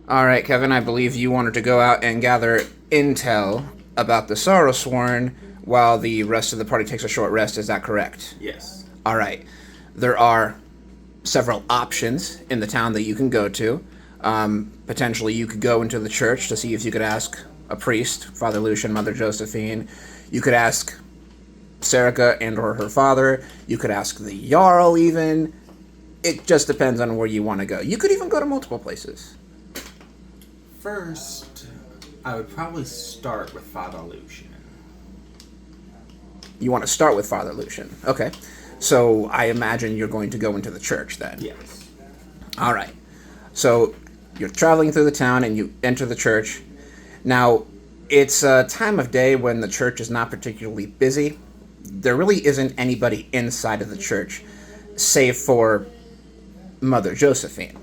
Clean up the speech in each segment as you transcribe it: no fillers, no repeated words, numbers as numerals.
All right, Kevin, I believe you wanted to go out and gather intel about the Sorrowsworn while the rest of the party takes a short rest. Is that correct? Yes. All right. There are several options in the town that you can go to. Potentially, you could go into the church to see if you could ask a priest, Father Lucian, Mother Josephine. You could ask Serica and or her father. You could ask the Jarl even. It just depends on where you want to go. You could even go to multiple places. First, I would probably start with Father Lucian. You want to start with Father Lucian. Okay. So I imagine you're going to go into the church then. Yes. All right. So you're traveling through the town and you enter the church. Now, it's a time of day when the church is not particularly busy. There really isn't anybody inside of the church, save for Mother Josephine.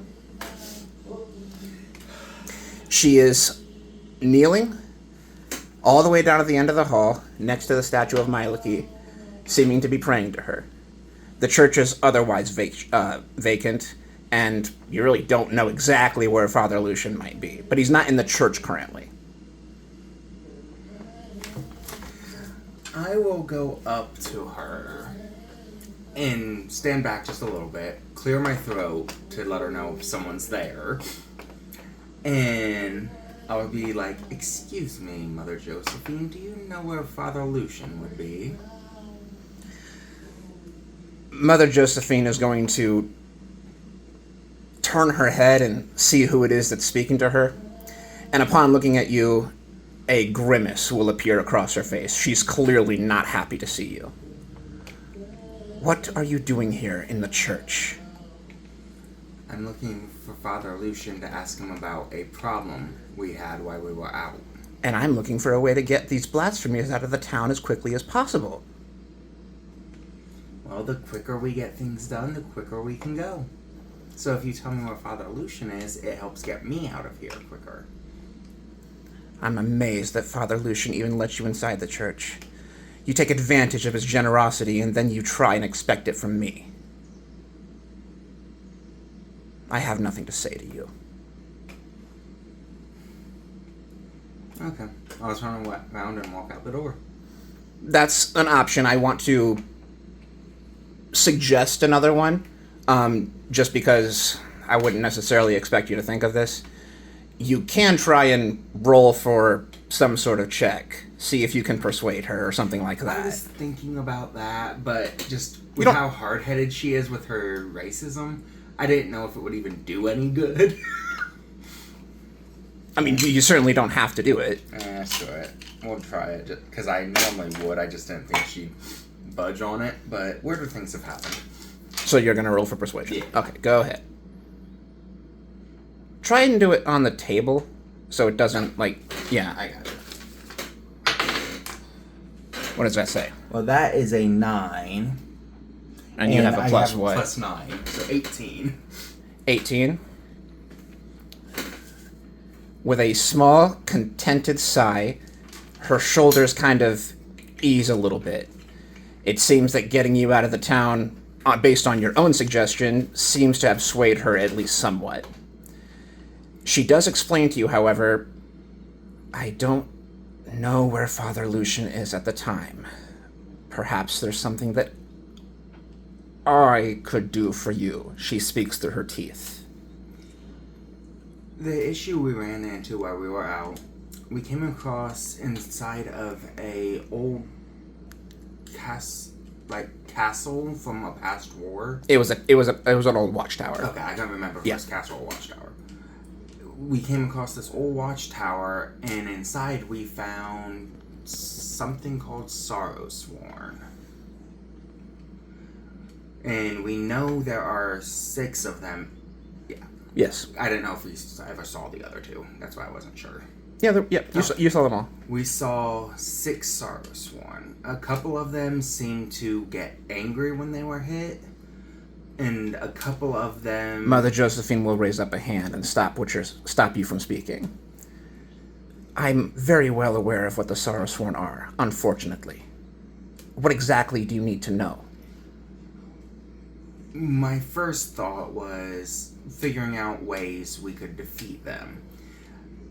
She is kneeling all the way down at the end of the hall, next to the statue of Mylike, seeming to be praying to her. The church is otherwise vacant, and you really don't know exactly where Father Lucian might be, but he's not in the church currently. I will go up to her and stand back just a little bit, clear my throat to let her know if someone's there, and I would be like, "Excuse me, Mother Josephine, do you know where Father Lucian would be?" Mother Josephine is going to turn her head and see who it is that's speaking to her, and upon looking at you, a grimace will appear across her face. She's clearly not happy to see you. What are you doing here in the church? I'm looking for Father Lucian to ask him about a problem we had while we were out. And I'm looking for a way to get these blasphemies out of the town as quickly as possible. Well, the quicker we get things done, the quicker we can go. So if you tell me where Father Lucian is, it helps get me out of here quicker. I'm amazed that Father Lucian even lets you inside the church. You take advantage of his generosity, and then you try and expect it from me. I have nothing to say to you. Okay. I'll turn around and walk out the door. That's an option. I want to suggest another one, just because I wouldn't necessarily expect you to think of this. You can try and roll for some sort of check. See if you can persuade her or something like that. I was thinking about that, but just with how hard-headed she is with her racism, I didn't know if it would even do any good. I mean, you certainly don't have to do it. Screw it. We'll try it, because I normally would. I just didn't think she'd budge on it, but weirder things have happened. So you're going to roll for persuasion? Yeah. Okay, go ahead. Try and do it on the table, so it doesn't, yeah. I got it. What does that say? Well, that is a 9. And you have a plus I have what? a plus 9, so 18. 18. With a small, contented sigh, her shoulders kind of ease a little bit. It seems that getting you out of the town, based on your own suggestion, seems to have swayed her at least somewhat. She does explain to you, however, I don't know where Father Lucian is at the time. Perhaps there's something that I could do for you. She speaks through her teeth. The issue we ran into while we were out, we came across inside of a old castle from a past war. It was an old watchtower. Okay, I can't remember if it was castle or watchtower. We came across this old watchtower, and inside we found something called Sorrowsworn. And we know there are 6 of them. Yeah. Yes. I didn't know if we ever saw the other 2. That's why I wasn't sure. Yeah, you saw them all. We saw 6 Sorrowsworn. A couple of them seemed to get angry when they were hit. And a couple of them... Mother Josephine will raise up a hand and stop you from speaking. I'm very well aware of what the Sorrowsworn are, unfortunately. What exactly do you need to know? My first thought was figuring out ways we could defeat them.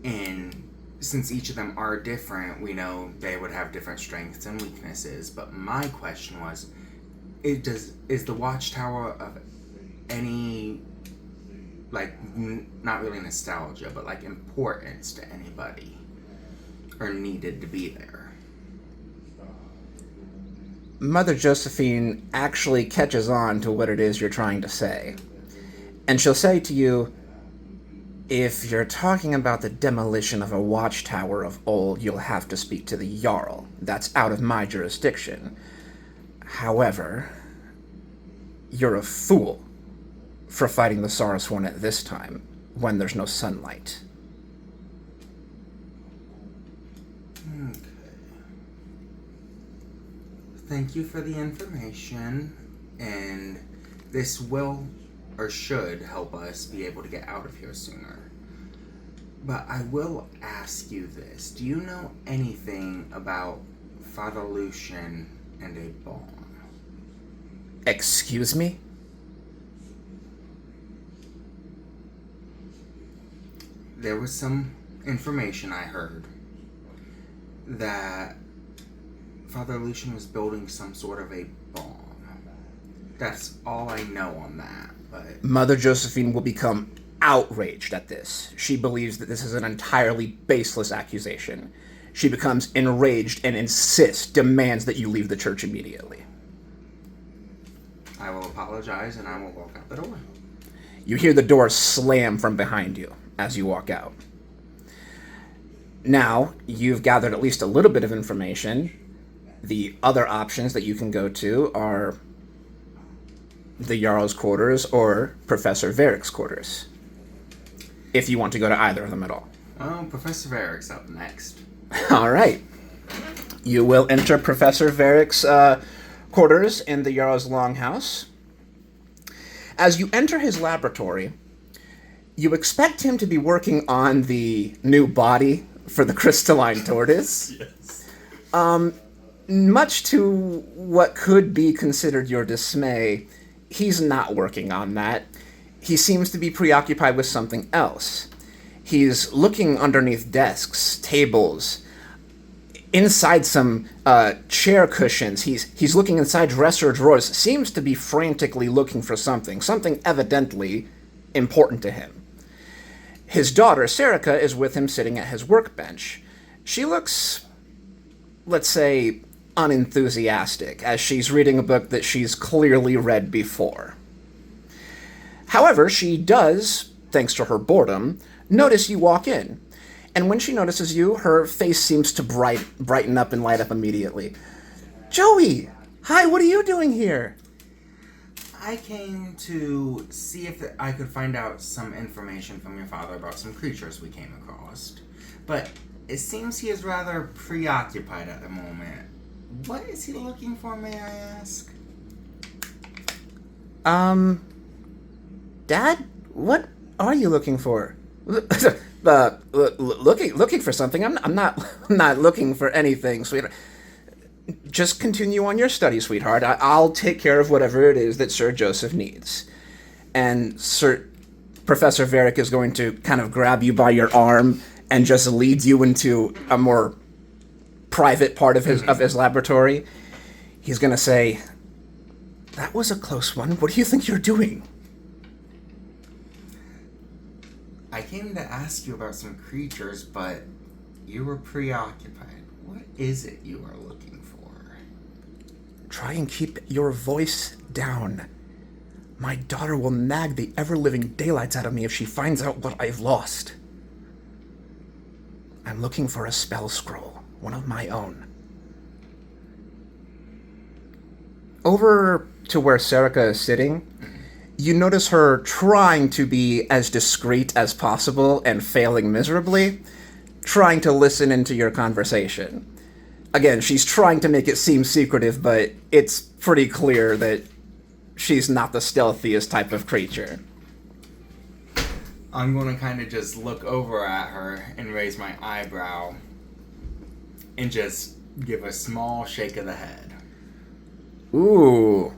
And since each of them are different, we know they would have different strengths and weaknesses. But my question was, is the Watchtower of any, like, not really nostalgia, but like importance to anybody? Or needed to be there? Mother Josephine actually catches on to what it is you're trying to say. And she'll say to you, if you're talking about the demolition of a watchtower of old, you'll have to speak to the Jarl. That's out of my jurisdiction. However, you're a fool for fighting the Sarasworn at this time, when there's no sunlight. Okay. Thank you for the information, and this will or should help us be able to get out of here sooner. But I will ask you this. Do you know anything about Father Lucian and a bomb? Excuse me? There was some information I heard that Father Lucian was building some sort of a bomb. That's all I know on that, but... Mother Josephine will become outraged at this. She believes that this is an entirely baseless accusation. She becomes enraged and demands that you leave the church immediately. I will apologize and I will walk out the door. You hear the door slam from behind you as you walk out. Now, you've gathered at least a little bit of information. The other options that you can go to are the Jarl's quarters or Professor Varick's quarters, if you want to go to either of them at all. Oh, Professor Varick's up next. All right. You will enter Professor Varick's quarters in the Jarl's Longhouse. As you enter his laboratory, you expect him to be working on the new body for the crystalline tortoise. Yes. Much to what could be considered your dismay, he's not working on that. He seems to be preoccupied with something else. He's looking underneath desks, tables, inside some chair cushions. He's looking inside dresser drawers. Seems to be frantically looking for something evidently important to him. His daughter, Serica, is with him sitting at his workbench. She looks, let's say, unenthusiastic, as she's reading a book that she's clearly read before. However, she does, thanks to her boredom, notice you walk in. And when she notices you, her face seems to brighten up and light up immediately. Joey! Hi, what are you doing here? I came to see if I could find out some information from your father about some creatures we came across. But it seems he is rather preoccupied at the moment. What is he looking for, may I ask? Dad? What are you looking for? Looking for something? I'm not looking for anything, sweetheart. Just continue on your study, sweetheart. I'll take care of whatever it is that Sir Joseph needs. And Professor Varick is going to kind of grab you by your arm and just lead you into a more private part of his laboratory. He's going to say, "That was a close one. What do you think you're doing?" I came to ask you about some creatures, but you were preoccupied. What is it you are looking for? Try and keep your voice down. My daughter will nag the ever-living daylights out of me if she finds out what I've lost. I'm looking for a spell scroll, one of my own. Over to where Serica is sitting, you notice her trying to be as discreet as possible and failing miserably, trying to listen into your conversation. Again, she's trying to make it seem secretive, but it's pretty clear that she's not the stealthiest type of creature. I'm going to kind of just look over at her and raise my eyebrow and just give a small shake of the head. Ooh.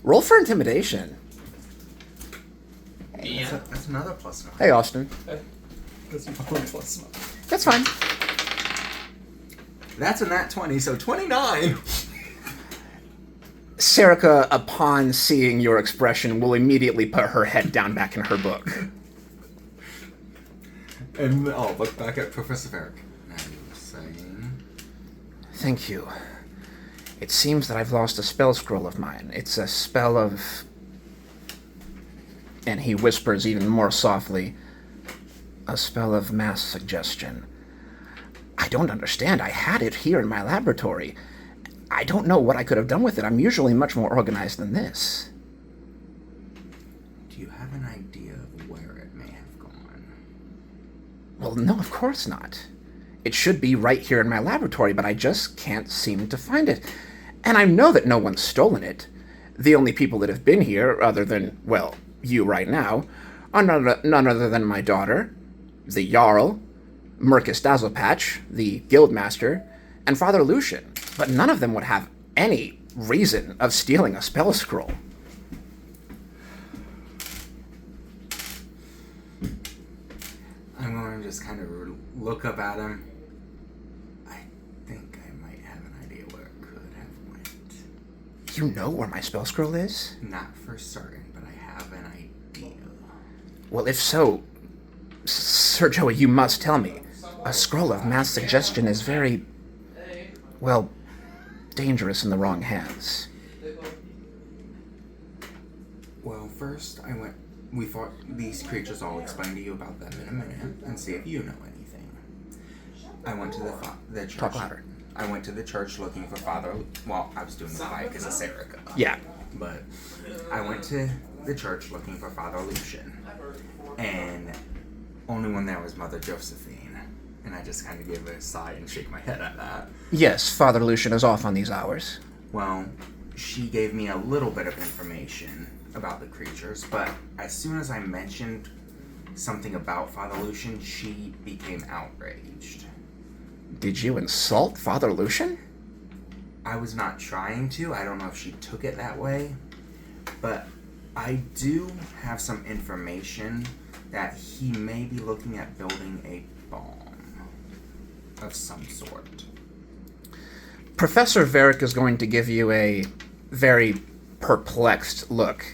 Roll for intimidation. Yeah. That's another +9. Hey, Austin. That's another +9. That's fine. That's a nat 20, so 29. Serica, upon seeing your expression, will immediately put her head down back in her book. And I'll look back at Professor Varric. Now you're saying... Thank you. It seems that I've lost a spell scroll of mine. It's a spell of... And he whispers even more softly, a spell of mass suggestion. I don't understand. I had it here in my laboratory. I don't know what I could have done with it. I'm usually much more organized than this. Do you have an idea of where it may have gone? Well, no, of course not. It should be right here in my laboratory, but I just can't seem to find it. And I know that no one's stolen it. The only people that have been here, other than, well, you right now, are none other than my daughter, the Jarl, Mercus Dazzlepatch, the Guildmaster, and Father Lucian. But none of them would have any reason of stealing a spell scroll. I'm going to just kind of look up at him. I think I might have an idea where it could have went. You know where my spell scroll is? Not for certain, but I have an idea. Well, if so, Sir Joey, you must tell me. A scroll of mass suggestion is very, well, dangerous in the wrong hands. Well, first we fought these creatures. I'll explain to you about them in a minute and see if you know anything. I went to the church. Talk louder. I went to the church looking for Father... Well, I was doing the fight because of Serica. Yeah. But I went to the church looking for Father Lucian. And only one there was Mother Josephine. And I just kind of give a sigh and shake my head at that. Yes, Father Lucian is off on these hours. Well, she gave me a little bit of information about the creatures, but as soon as I mentioned something about Father Lucian, she became outraged. Did you insult Father Lucian? I was not trying to. I don't know if she took it that way, but I do have some information that he may be looking at building a bomb of some sort. Professor Varric is going to give you a very perplexed look.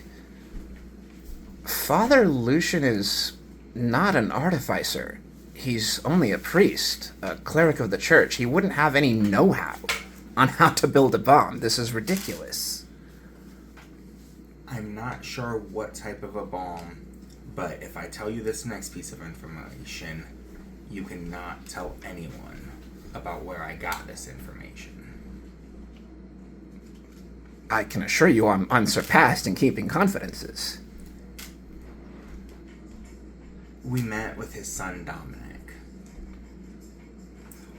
Father Lucian is not an artificer. He's only a priest, a cleric of the church. He wouldn't have any know-how on how to build a bomb. This is ridiculous. I'm not sure what type of a bomb, but if I tell you this next piece of information, you cannot tell anyone about where I got this information. I can assure you I'm unsurpassed in keeping confidences. We met with his son Dominic.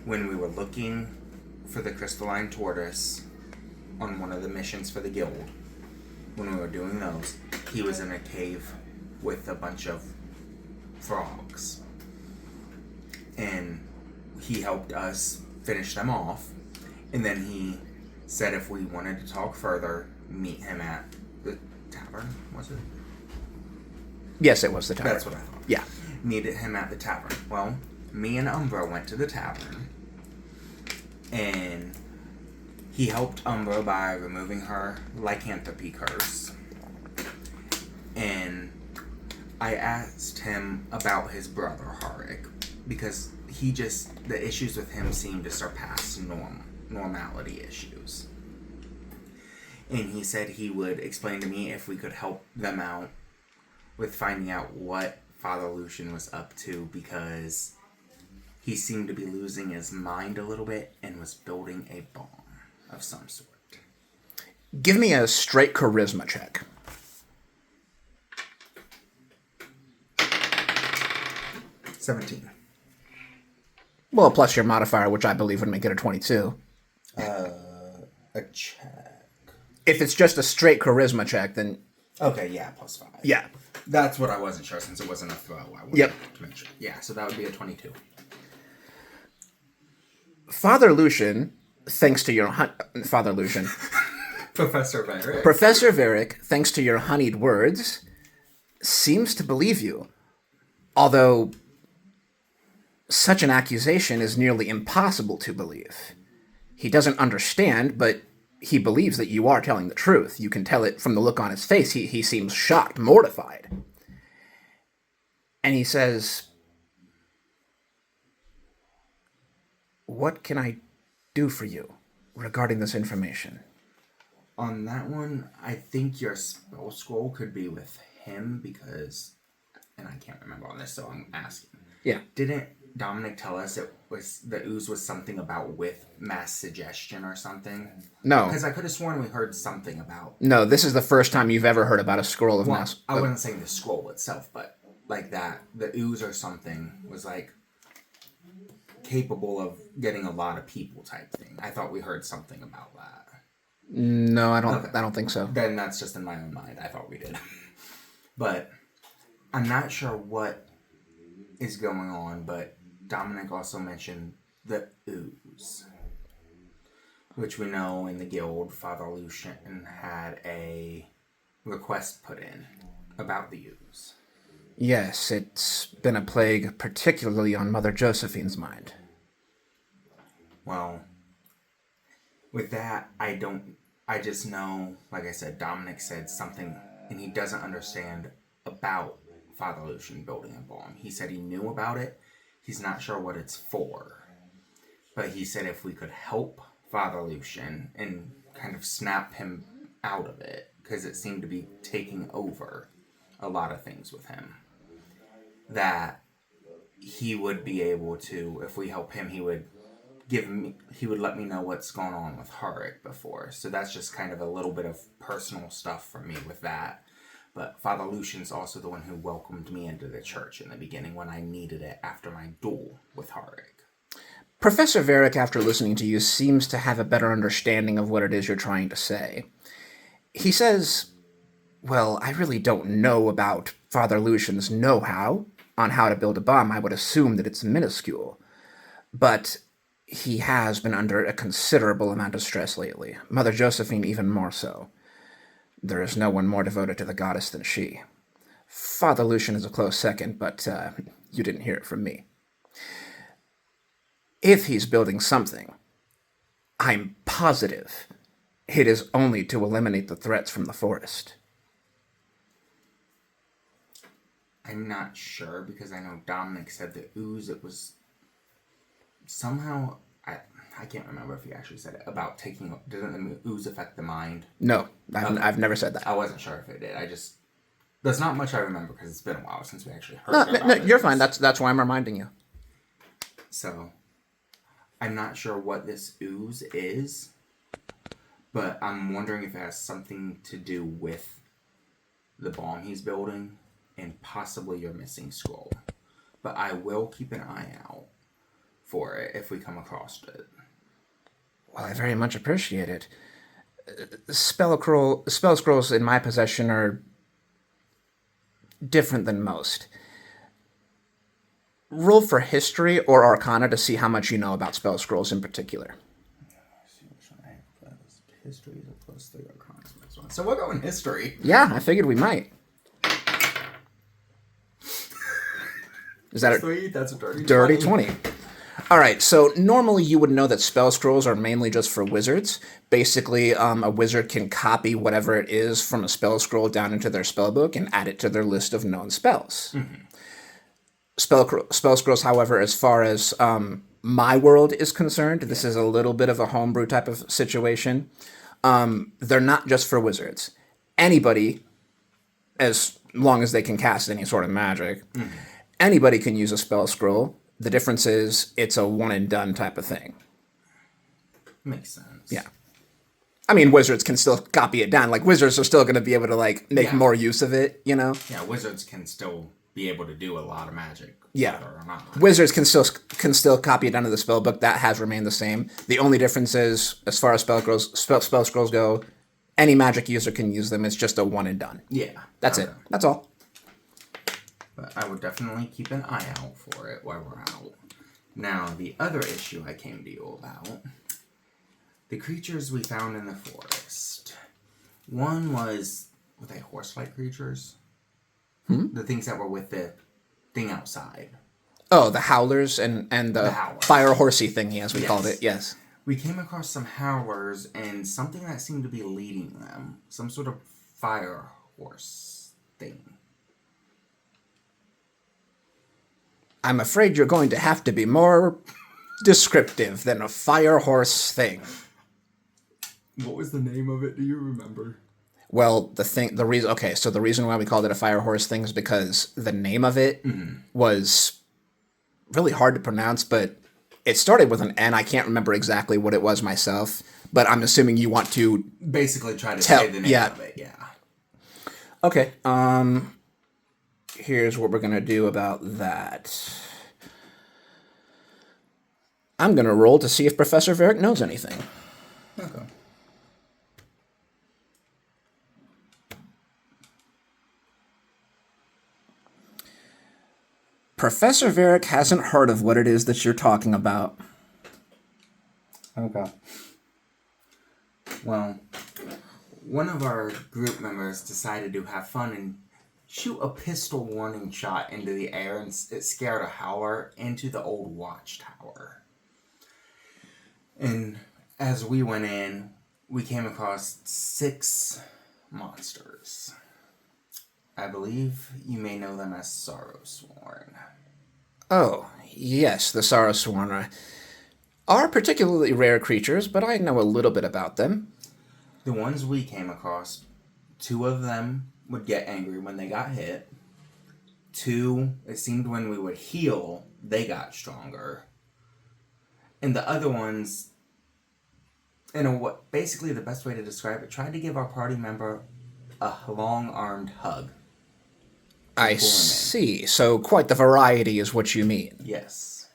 When we were looking for the crystalline tortoise on one of the missions for the guild, when we were doing those, he was in a cave with a bunch of frogs. And he helped us finish them off. And then he said if we wanted to talk further, meet him at the tavern, was it? Yes, it was the tavern. That's what I thought. Yeah. Meet him at the tavern. Well, me and Umbra went to the tavern. And he helped Umbra by removing her lycanthropy curse. And I asked him about his brother, Harik, because the issues with him seem to surpass normality issues. And he said he would explain to me if we could help them out with finding out what Father Lucian was up to, because he seemed to be losing his mind a little bit and was building a bomb of some sort. Give me a straight charisma check. 17. Well, plus your modifier, which I believe would make it a 22. A check. If it's just a straight charisma check, then Okay, yeah, +5. yeah. That's what I wasn't sure since it wasn't a throw. I Yep. to make sure. Yeah, so that would be a 22. Father Lucian, thanks to your Father Lucian, Professor Varick. Professor Varick, thanks to your honeyed words, seems to believe you. Although such an accusation is nearly impossible to believe. He doesn't understand, but he believes that you are telling the truth. You can tell it from the look on his face. He seems shocked, mortified. And he says, "What can I do for you regarding this information?" On that one, I think your spell scroll could be with him because, and I can't remember on this, so I'm asking. Yeah. Didn't Dominic tell us it was the ooze was something about with mass suggestion or something? No. Because I could have sworn we heard something about. No, this is the first time you've ever heard about a scroll of mass. I wasn't saying the scroll itself, but like that, the ooze or something was like capable of getting a lot of people type thing. I thought we heard something about that. No, I don't. Okay. I don't think so. Then that's just in my own mind. I thought we did. But I'm not sure what is going on, but Dominic also mentioned the ooze, which we know in the guild, Father Lucian had a request put in about the ooze. Yes, it's been a plague, particularly on Mother Josephine's mind. Well, with that, I just know, like I said, Dominic said something, and he doesn't understand about Father Lucian building a bomb. He said he knew about it. He's not sure what it's for. But he said if we could help Father Lucian and kind of snap him out of it, because it seemed to be taking over a lot of things with him, that he would be able to, if we help him, he would let me know what's going on with Harik before. So that's just kind of a little bit of personal stuff for me with that. But Father Lucian's also the one who welcomed me into the church in the beginning when I needed it after my duel with Harik. Professor Varick, after listening to you, seems to have a better understanding of what it is you're trying to say. He says, "Well, I really don't know about Father Lucian's know-how on how to build a bomb. I would assume that it's minuscule. But he has been under a considerable amount of stress lately. Mother Josephine even more so. There is no one more devoted to the goddess than she. Father Lucian is a close second, but you didn't hear it from me. If he's building something, I'm positive it is only to eliminate the threats from the forest." I'm not sure because I know Dominic said the ooze, it was somehow, I can't remember if he actually said it, about taking, doesn't the ooze affect the mind? No, I've never said that. I wasn't sure if it did. There's not much I remember because it's been a while since we actually heard No, about no, it. you're fine. That's why I'm reminding you. So, I'm not sure what this ooze is, but I'm wondering if it has something to do with the bomb he's building and possibly your missing scroll. But I will keep an eye out for it if we come across it. Well, I very much appreciate it. Spell scrolls in my possession are different than most. Roll for history or arcana to see how much you know about spell scrolls in particular. Let's see which one I have. History is a plus 3, arcana is plus 1. So we'll go in history. Yeah, I figured we might. Is that a Sweet, that's a dirty 20? All right, so normally you would know that spell scrolls are mainly just for wizards. Basically, a wizard can copy whatever it is from a spell scroll down into their spell book and add it to their list of known spells. Mm-hmm. Spell scrolls, however, as far as my world is concerned, this is a little bit of a homebrew type of situation. They're not just for wizards. Anybody, as long as they can cast any sort of magic, anybody can use a spell scroll. The difference is it's a one and done type of thing. Makes sense. Yeah. I mean, wizards can still copy it down. Like, wizards are still going to be able to, like, make more use of it, you know? Yeah, wizards can still be able to do a lot of magic. Yeah. Whether or not. Wizards can still copy it down to the spell book. That has remained the same. The only difference is, as far as spell scrolls go, any magic user can use them. It's just a one and done. Yeah. That's it. That's all. But I would definitely keep an eye out for it while we're out. Now, the other issue I came to you about The creatures we found in the forest. One was, were they horse-like creatures? The things that were with the thing outside. Oh, the howlers and the howlers. fire horsey thingy, as we Yes. called it. Yes. We came across some howlers and something that seemed to be leading them. Some sort of fire horse thing. I'm afraid you're going to have to be more descriptive than a fire horse thing. What was the name of it? Do you remember? Well, the reason why we called it a fire horse thing is because the name of it was really hard to pronounce, but it started with an N. I can't remember exactly what it was myself, but I'm assuming you want to. Basically try to Tell- say the name yeah. of it, yeah. Okay. Here's what we're gonna do about that. I'm gonna roll to see if Professor Varick knows anything. Okay. Professor Varick hasn't heard of what it is that you're talking about. Okay. Well, one of our group members decided to have fun and shoot a pistol warning shot into the air, and it scared a howler into the old watchtower. And as we went in, we came across 6 monsters. I believe you may know them as Sorrowsworn. Oh, yes, the Saraswarna are particularly rare creatures, but I know a little bit about them. The ones we came across, 2 of them would get angry when they got hit. 2, it seemed when we would heal, they got stronger. And the other ones, basically the best way to describe it, tried to give our party member a long-armed hug. I see. So quite the variety is what you mean. Yes.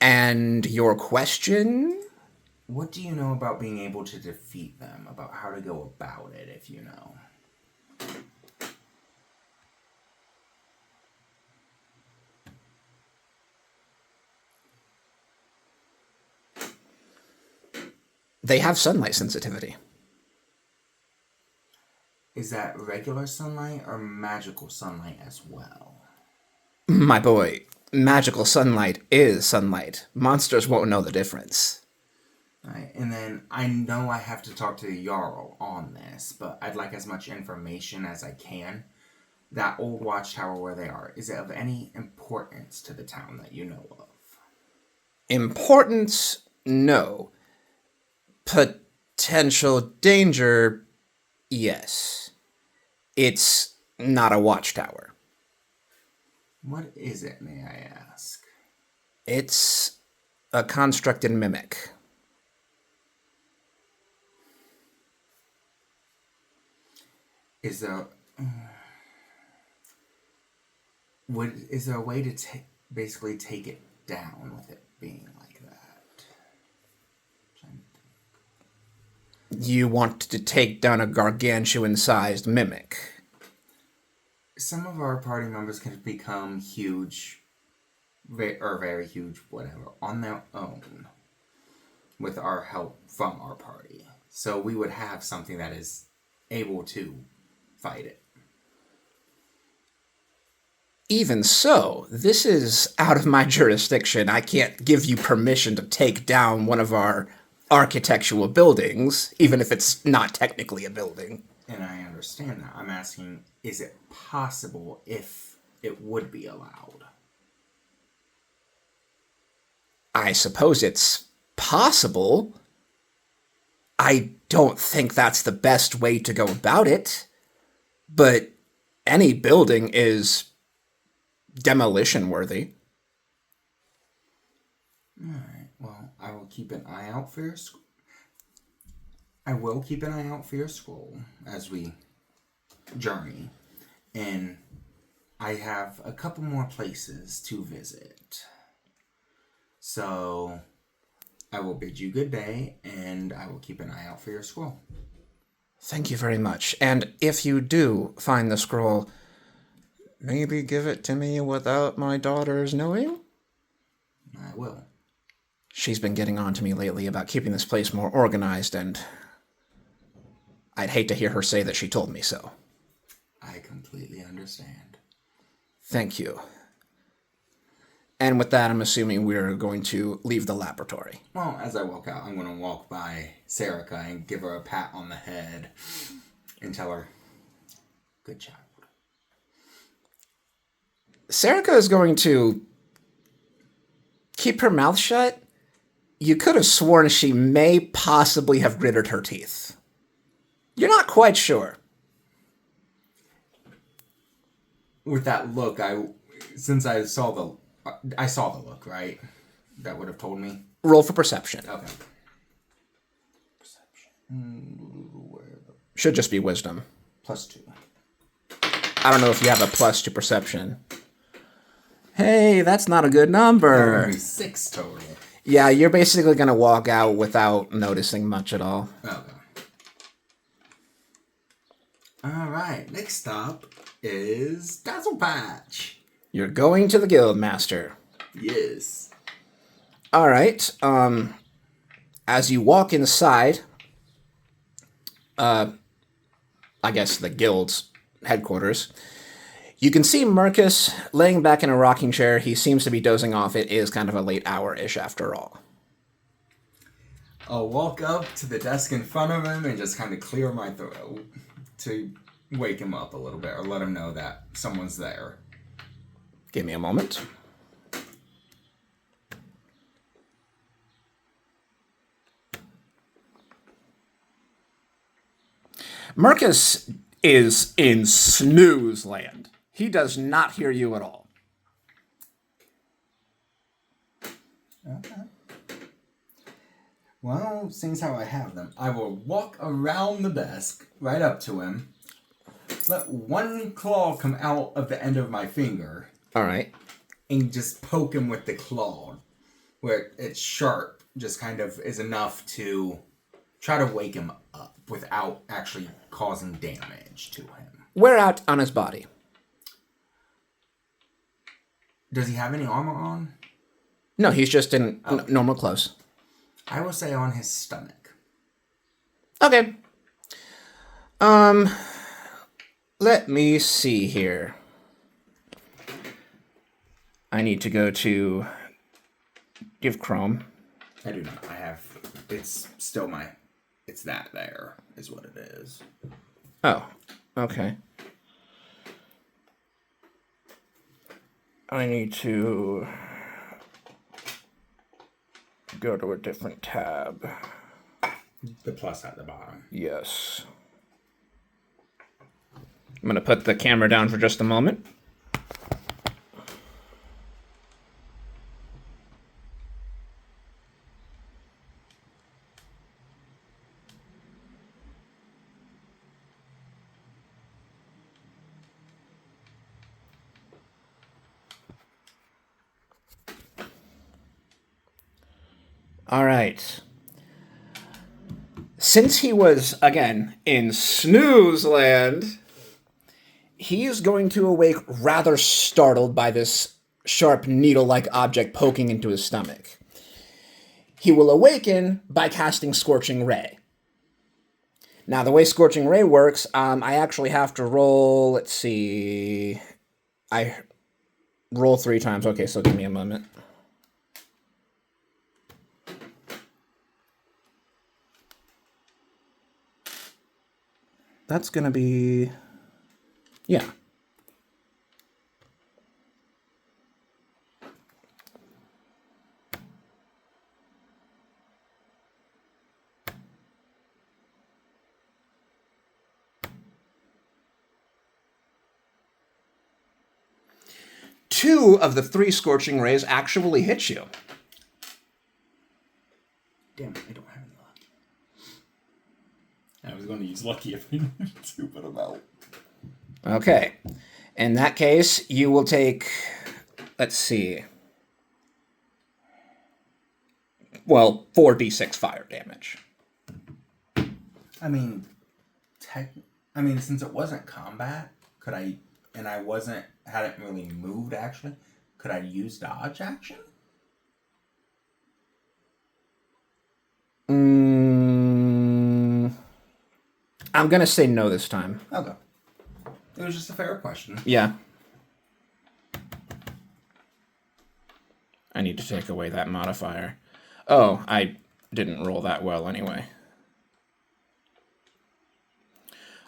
And your question? What do you know about being able to defeat them? About how to go about it, if you know? They have sunlight sensitivity. Is that regular sunlight or magical sunlight as well? My boy, magical sunlight is sunlight. Monsters won't know the difference. Right, and then I know I have to talk to the Jarl on this, but I'd like as much information as I can. That old watchtower where they are, is it of any importance to the town that you know of? Importance? No. Potential danger? Yes. It's not a watchtower. What is it, may I ask? It's a constructed mimic. Is there... is there a way to basically take it down with it being like that? You want to take down a gargantuan-sized mimic. Some of our party members can become huge, or very huge, whatever, on their own, with our help from our party. So we would have something that is able to fight it. Even so, this is out of my jurisdiction. I can't give you permission to take down one of our architectural buildings, even if it's not technically a building. And I understand that. I'm asking, is it possible if it would be allowed? I suppose it's possible. I don't think that's the best way to go about it. But any building is demolition worthy. Alright, well, I will keep an eye out for your I will keep an eye out for your scroll as we journey. And I have a couple more places to visit. So I will bid you good day, and I will keep an eye out for your scroll. Thank you very much. And if you do find the scroll, maybe give it to me without my daughters knowing? I will. She's been getting on to me lately about keeping this place more organized, and I'd hate to hear her say that she told me so. I completely understand. Thank you. And with that, I'm assuming we're going to leave the laboratory. Well, as I walk out, I'm going to walk by Serica and give her a pat on the head and tell her, good child. Serica is going to keep her mouth shut. You could have sworn she may possibly have gritted her teeth. You're not quite sure. With that look, I saw the look, right? That would have told me. Roll for perception. Okay. Should just be wisdom. +2. I don't know if you have a plus to perception. Hey, that's not a good number. That would be 6 total. Yeah, you're basically going to walk out without noticing much at all. Okay. Alright, next stop is Dazzle Patch. You're going to the Guildmaster. Yes. All right. As you walk inside, I guess the guild's headquarters, you can see Marcus laying back in a rocking chair. He seems to be dozing off. It is kind of a late hour-ish after all. I'll walk up to the desk in front of him and just kind of clear my throat to wake him up a little bit or let him know that someone's there. Give me a moment. Marcus is in snooze land. He does not hear you at all. Okay. Well, seeing how I have them, I will walk around the desk, right up to him, let one claw come out of the end of my finger, All right. and just poke him with the claw, where it's sharp, just kind of is enough to try to wake him up without actually causing damage to him. Where out on his body? Does he have any armor on? No, he's just in normal clothes. I will say on his stomach. Okay. Let me see here. I need to go to give Chrome. I do not. I have. It's still my. It's that there is what it is. Oh, okay. I need to go to a different tab. The plus at the bottom. Yes. I'm going to put the camera down for just a moment. All right. Since he was, again, in snooze land, he is going to awake rather startled by this sharp needle-like object poking into his stomach. He will awaken by casting Scorching Ray. Now, the way Scorching Ray works, I actually have to roll, let's see, I roll 3 times. Okay, so give me a moment. That's going to be, yeah. Two of the 3 Scorching Rays actually hit you. Damn it, I don't have any luck. I was going to use lucky if I needed to, but I'm out. Okay. In that case, you will take, let's see, well, 4d6 fire damage. I mean, since it wasn't combat, could I, and I hadn't really moved actually, could I use dodge action? I'm gonna say no this time. Okay. It was just a fair question. Yeah. I need to take away that modifier. Oh, I didn't roll that well anyway.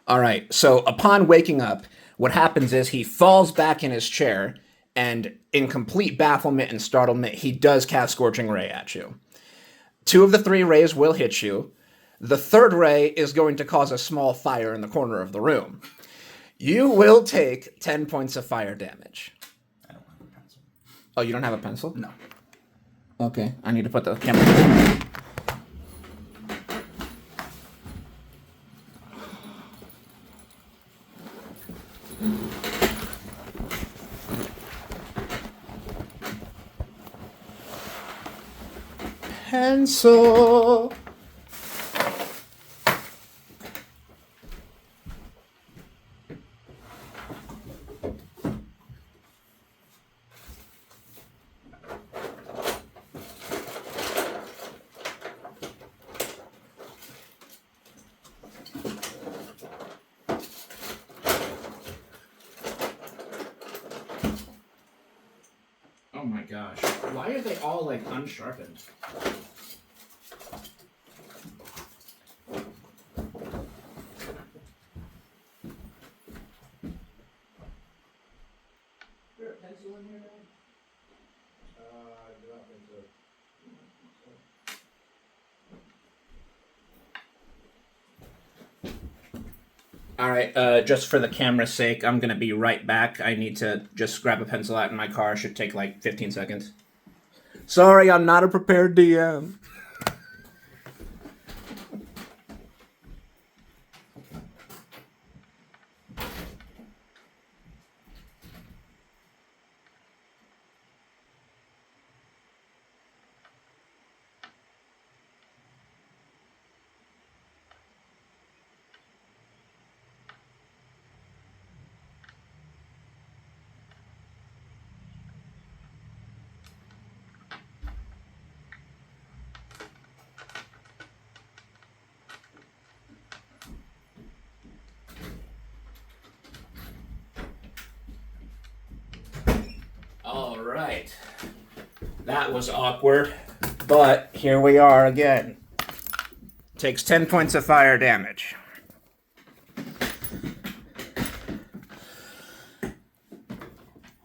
All right, so upon waking up, what happens is he falls back in his chair, and in complete bafflement and startlement, he does cast Scorching Ray at you. 2 of the 3 rays will hit you. The 3rd ray is going to cause a small fire in the corner of the room. You will take 10 points of fire damage. I don't have a pencil. Oh, you don't have a pencil? No. Okay, I need to put the camera. Pencil. Oh my gosh. Why are they all like unsharpened? All right, just for the camera's sake, I'm gonna be right back. I need to just grab a pencil out in my car. Should take like 15 seconds. Sorry, I'm not a prepared DM. All right. That was awkward, but here we are again. Takes 10 points of fire damage.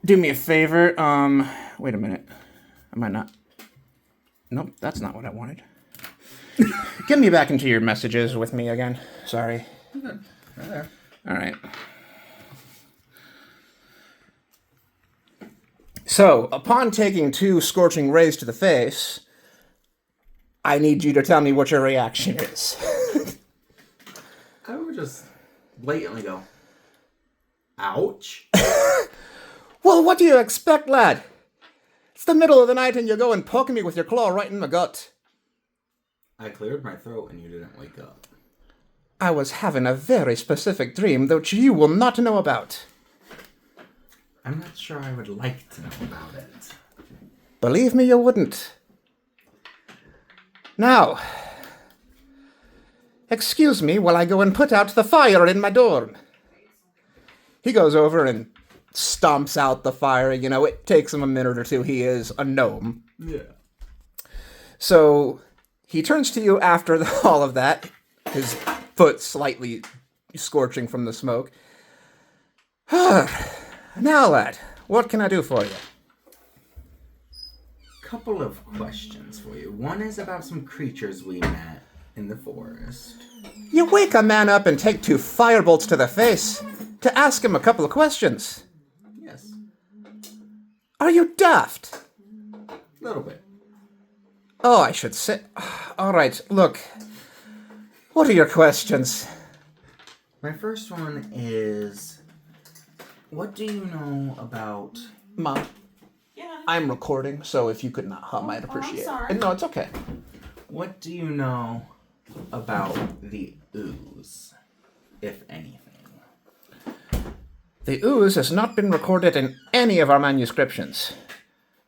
Do me a favor, wait a minute. Am I not? Nope, that's not what I wanted. Get me back into your messages with me again. Sorry. Right there. All right. So, upon taking 2 scorching rays to the face, I need you to tell me what your reaction is. I would just blatantly go, ouch. Well, what do you expect, lad? It's the middle of the night and you go and poke me with your claw right in the gut. I cleared my throat and you didn't wake up. I was having a very specific dream that you will not know about. I'm not sure I would like to know about it. Believe me, you wouldn't. Now, excuse me while I go and put out the fire in my dorm. He goes over and stomps out the fire. You know, it takes him a minute or two. He is a gnome. Yeah. So he turns to you after all of that, his foot slightly scorching from the smoke. Now, lad, what can I do for you? Couple of questions for you. One is about some creatures we met in the forest. You wake a man up and take 2 firebolts to the face to ask him a couple of questions. Yes. Are you daft? A little bit. Oh, I should say... All right, look. What are your questions? My first one is, what do you know about... Mom, Yeah. I'm recording, so if you could not hum, I'd appreciate sorry. it. No, it's okay. What do you know about the ooze, if anything? The ooze has not been recorded in any of our manuscriptions.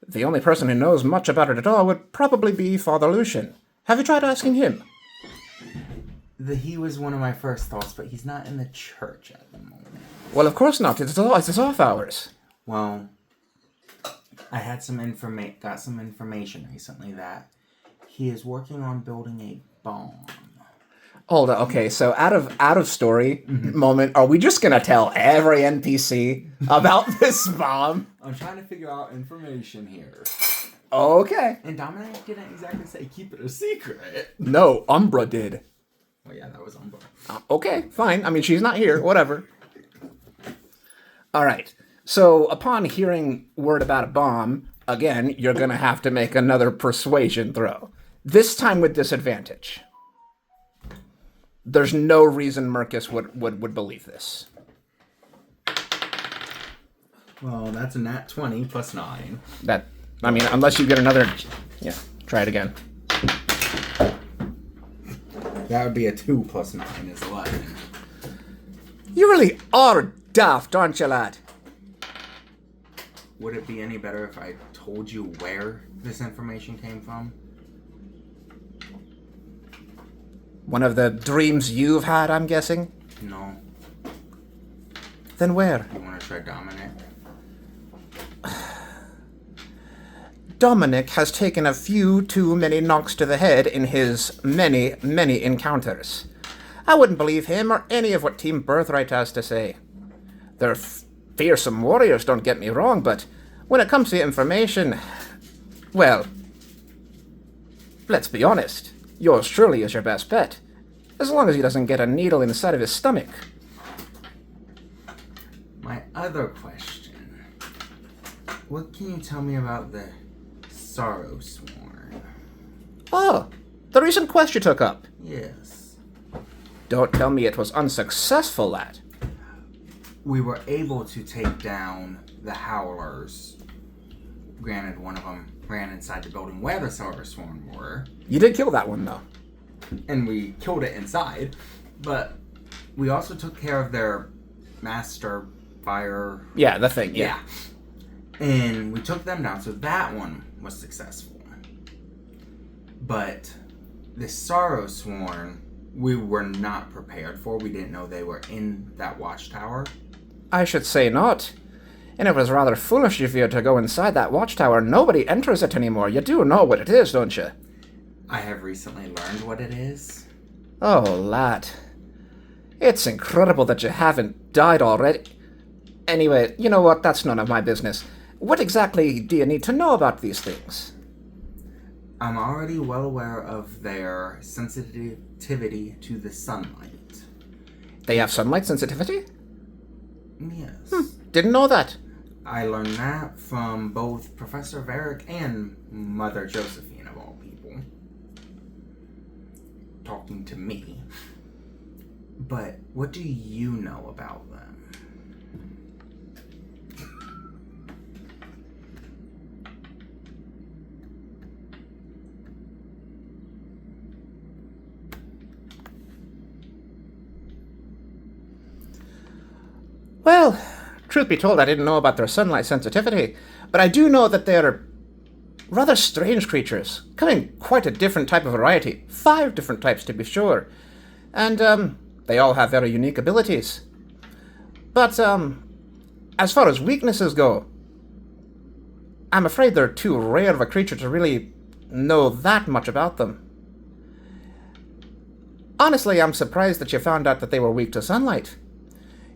The only person who knows much about it at all would probably be Father Lucian. Have you tried asking him? He was one of my first thoughts, but he's not in the church at the moment. Well, of course not. It's off hours. Well, I had got some information recently that he is working on building a bomb. Hold on. Okay, so out of story moment, are we just gonna tell every NPC about this bomb? I'm trying to figure out information here. Okay. And Dominic didn't exactly say Keep it a secret. No, Umbra did. Oh yeah, that was Umbra. Okay, fine. I mean, she's not here. Whatever. All right. So upon hearing word about a bomb, again, you're gonna have to make another persuasion throw. This time with disadvantage. There's no reason Mercus would believe this. Well, that's a nat 20 plus 9. Unless you get another... Yeah, try it again. That would be a 2 plus 9 is 11. You really are daft, aren't you, lad? Would it be any better if I told you where this information came from? One of the dreams you've had, I'm guessing? No. Then where? You want to try Dominic? Dominic has taken a few too many knocks to the head in his many, many encounters. I wouldn't believe him or any of what Team Birthright has to say. They're fearsome warriors, don't get me wrong, but when it comes to information, well, let's be honest. Yours truly is your best bet. As long as he doesn't get a needle inside of his stomach. My other question. What can you tell me about the Sorrow Sworn? Oh, the recent quest you took up. Yes. Don't tell me it was unsuccessful, lad. We were able to take down the Howlers. Granted, one of them ran inside the building where the Sorrow Sworn were. You did kill that one, though. And we killed it inside. But we also took care of their master fire. Yeah, the thing, yeah. And we took them down, so that one was successful. But the Sorrow Sworn, we were not prepared for. We didn't know they were in that watchtower. I should say not. And it was rather foolish of you to go inside that watchtower. Nobody enters it anymore. You do know what it is, don't you? I have recently learned what it is. Oh, lad. It's incredible that you haven't died already. Anyway, you know what? That's none of my business. What exactly do you need to know about these things? I'm already well aware of their sensitivity to the sunlight. They have sunlight sensitivity? Yes. Didn't know that. I learned that from both Professor Varric and Mother Josephine, of all people. Talking to me. But what do you know about them? Well, truth be told, I didn't know about their sunlight sensitivity, but I do know that they're rather strange creatures, come in quite a different type of variety, 5 different types to be sure, and they all have very unique abilities. But as far as weaknesses go, I'm afraid they're too rare of a creature to really know that much about them. Honestly, I'm surprised that you found out that they were weak to sunlight.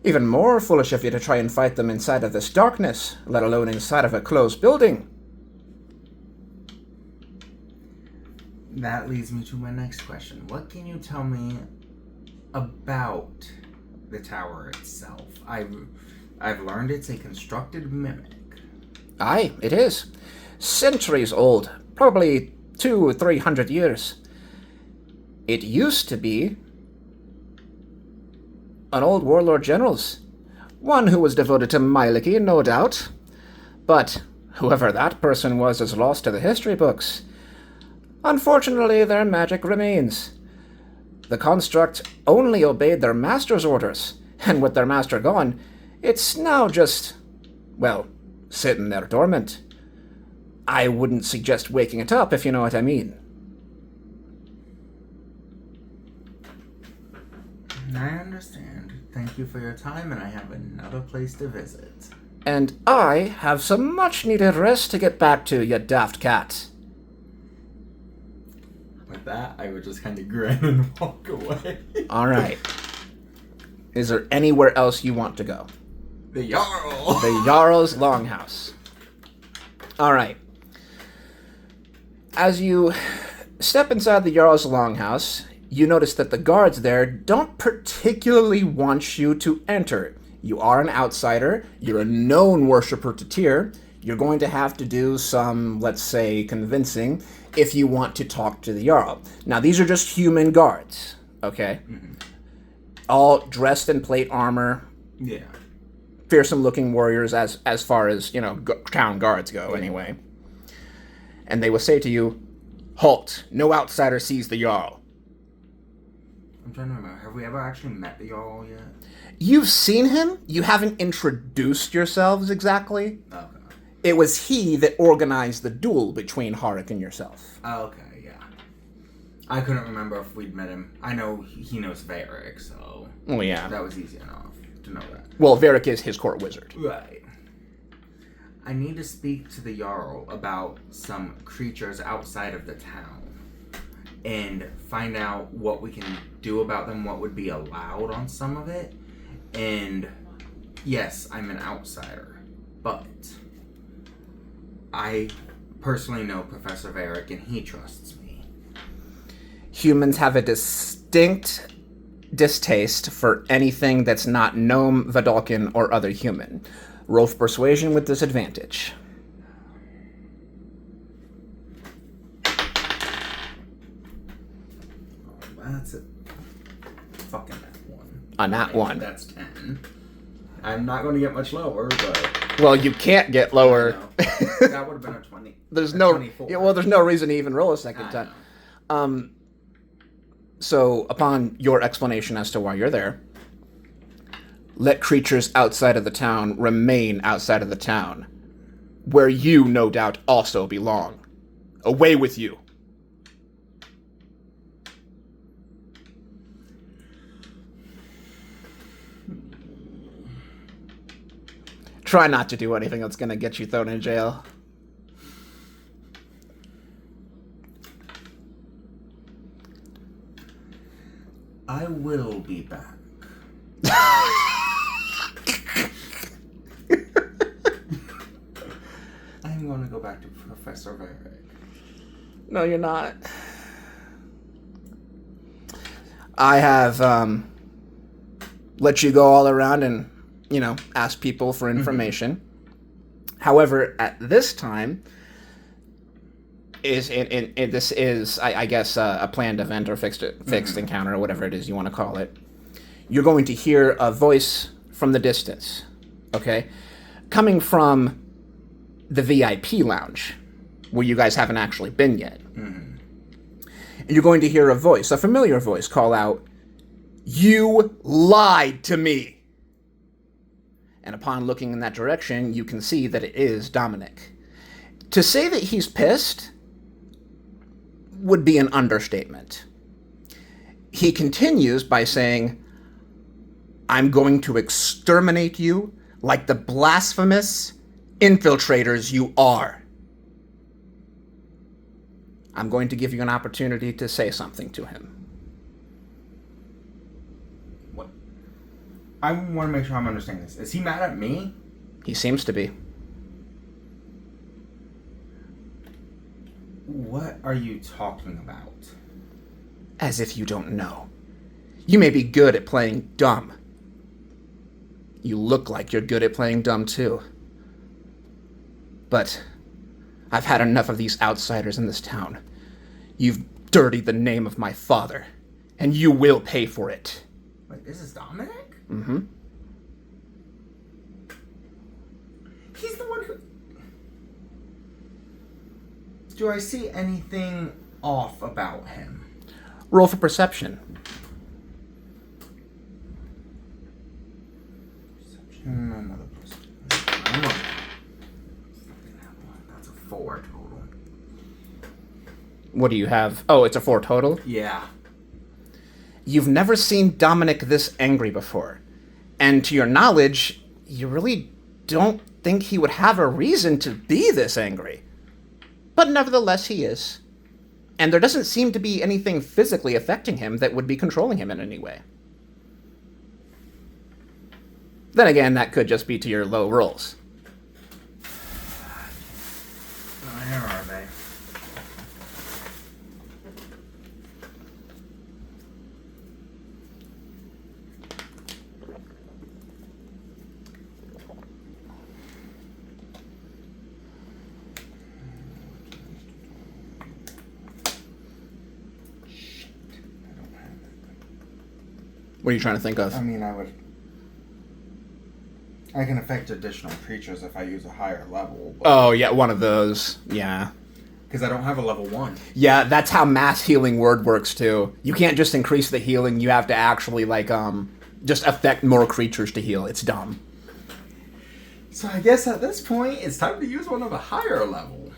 Even more foolish of you to try and fight them inside of this darkness, let alone inside of a closed building. That leads me to my next question. What can you tell me about the tower itself? I've learned it's a constructed mimic. Aye, it is. Centuries old, probably 200 or 300 years. It used to be an old warlord general's. One who was devoted to Myliki, no doubt. But whoever that person was is lost to the history books. Unfortunately, their magic remains. The construct only obeyed their master's orders, and with their master gone, it's now just, well, sitting there dormant. I wouldn't suggest waking it up, if you know what I mean. thank you for your time, and I have another place to visit. And I have some much-needed rest to get back to, you daft cat. With that, I would just kind of grin and walk away. All right. Is there anywhere else you want to go? The Jarl! The Jarl's Longhouse. All right. As you step inside the Jarl's Longhouse, you notice that the guards there don't particularly want you to enter. You are an outsider. You're a known worshiper to Tyr. You're going to have to do some, let's say, convincing if you want to talk to the Jarl. Now, these are just human guards, okay? Mm-hmm. All dressed in plate armor. Yeah. Fearsome-looking warriors as far as, town guards go, anyway. And they will say to you, "Halt! No outsider sees the Jarl." I'm trying to remember. Have we ever actually met the Jarl yet? You've seen him. You haven't introduced yourselves exactly. Okay. It was he that organized the duel between Harik and yourself. Okay, yeah. I couldn't remember if we'd met him. I know he knows Varric, so... Oh, yeah. That was easy enough to know that. Well, Varric is his court wizard. Right. I need to speak to the Jarl about some creatures outside of the town and find out what we can do about them, what would be allowed on some of it. And yes, I'm an outsider, but I personally know Professor Varric and he trusts me. Humans have a distinct distaste for anything that's not gnome, Vedalken, or other human. Roll for persuasion with disadvantage. That's a fucking nat 1. A nat 1. That's 10. I'm not going to get much lower, but... Well, you can't get lower. That would have been a 20. There's a no 24. yeah, well, there's no reason to even roll a second time. So, upon your explanation as to why you're there, let creatures outside of the town remain outside of the town, where you, no doubt, also belong. Away with you. Try not to do anything that's going to get you thrown in jail. I will be back. I'm going to go back to Professor Varric. No, you're not. I have let you go all around and, ask people for information. However, at this time, this is, I guess, a planned event or fixed encounter or whatever it is you want to call it. You're going to hear a voice from the distance, okay? Coming from the VIP lounge, where you guys haven't actually been yet. And you're going to hear a voice, a familiar voice, call out, "You lied to me!" And upon looking in that direction, you can see that it is Dominic. To say that he's pissed would be an understatement. He continues by saying, "I'm going to exterminate you like the blasphemous infiltrators you are. I'm going to give you an opportunity to say something to him." What? I want to make sure I'm understanding this. Is he mad at me? He seems to be. What are you talking about? As if you don't know. You may be good at playing dumb. You look like you're good at playing dumb too. But I've had enough of these outsiders in this town. You've dirtied the name of my father, and you will pay for it. Wait, this is Dominic? Mm-hmm. He's the one who... Do I see anything off about him? Roll for perception. Another perception. That's a 4 total. What do you have? Oh, it's a 4 total? Yeah. You've never seen Dominic this angry before. And to your knowledge, you really don't think he would have a reason to be this angry. But nevertheless, he is. And there doesn't seem to be anything physically affecting him that would be controlling him in any way. Then again, that could just be to your low rolls. Where are they? What are you trying to think of? I mean, I can affect additional creatures if I use a higher level. Oh, yeah, one of those. Yeah. Because I don't have a level 1. Yeah, that's how mass healing word works, too. You can't just increase the healing, you have to actually, just affect more creatures to heal. It's dumb. So I guess at this point, it's time to use one of a higher level.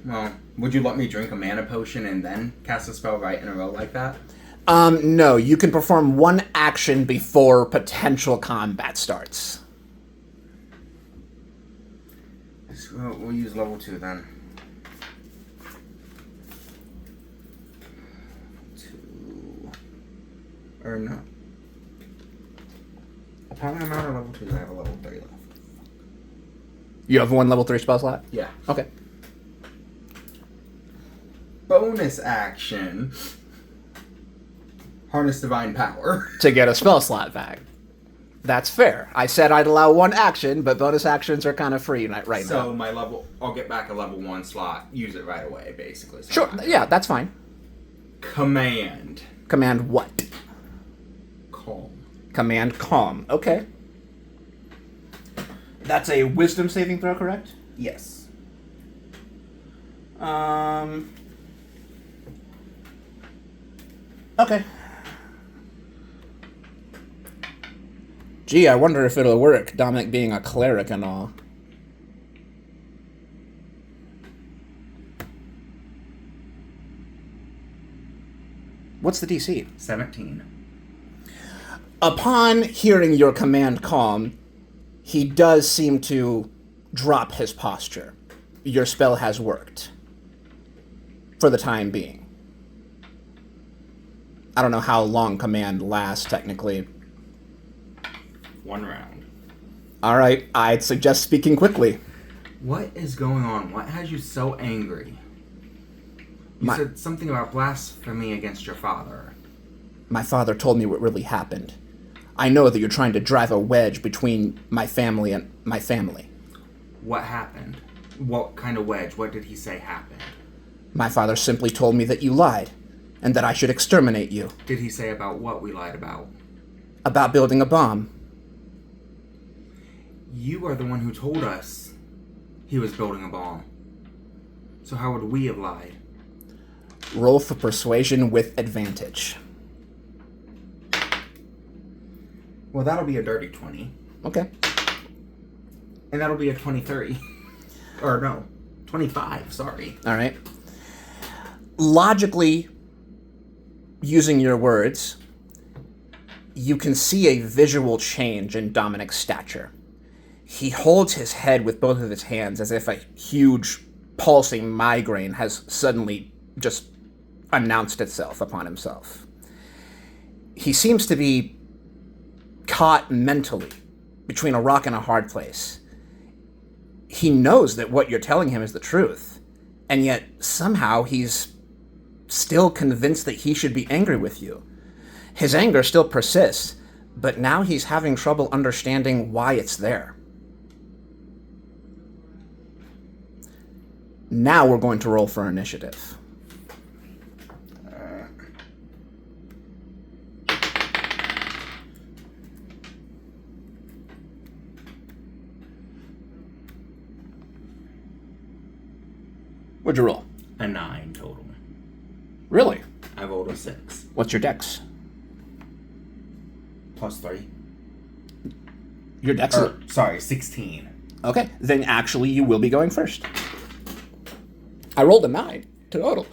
Well, would you let me drink a mana potion and then cast a spell right in a row like that? No, you can perform one action before potential combat starts. So we'll use level 2 then. 2. Or no. Apparently I'm out of level 2, I have a level 3 left. You have one level 3 spell slot? Yeah. Okay. Bonus action. Harness Divine Power. To get a spell slot back. That's fair. I said I'd allow one action, but bonus actions are kind of free right now. So my level, I'll get back a level 1 slot, use it right away, basically. So Sure, yeah, that's fine. Command. Command what? Calm. Command calm. Okay. That's a wisdom saving throw, correct? Yes. Okay. Gee, I wonder if it'll work, Dominic being a cleric and all. What's the DC? 17. Upon hearing your command calm, he does seem to drop his posture. Your spell has worked. For the time being. I don't know how long command lasts, technically. 1 round. Alright, I'd suggest speaking quickly. What is going on? What has you so angry? You said something about blasphemy against your father. My father told me what really happened. I know that you're trying to drive a wedge between my family and my family. What happened? What kind of wedge? What did he say happened? My father simply told me that you lied, and that I should exterminate you. Did he say about what we lied about? About building a bomb. You are the one who told us he was building a bomb. So how would we have lied? Roll for persuasion with advantage. Well, that'll be a dirty 20. Okay. And that'll be a 23. Or no, 25, sorry. Alright. Logically, using your words, you can see a visual change in Dominic's stature. He holds his head with both of his hands as if a huge pulsing migraine has suddenly just announced itself upon himself. He seems to be caught mentally between a rock and a hard place. He knows that what you're telling him is the truth, and yet somehow he's still convinced that he should be angry with you. His anger still persists, but now he's having trouble understanding why it's there. Now we're going to roll for initiative. What'd you roll? A 9 total. Really? I rolled a 6. What's your dex? Plus 3. Your dex? Sorry, 16. Okay, then actually you will be going first. I rolled a 9 total.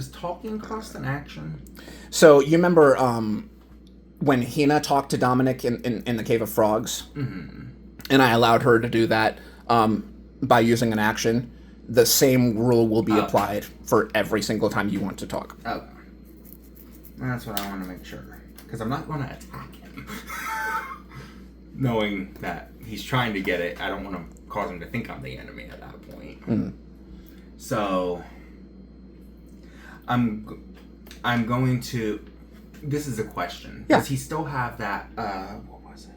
Does talking cost an action? So you remember when Hina talked to Dominic in the Cave of Frogs? Mm-hmm. And I allowed her to do that by using an action. The same rule will be applied for every single time you want to talk. Okay. That's what I want to make sure. Because I'm not going to attack him. Knowing that he's trying to get it, I don't want to cause him to think I'm the enemy at that point. Mm. So, I'm going to... This is a question. Yeah. Does he still have that... What was it?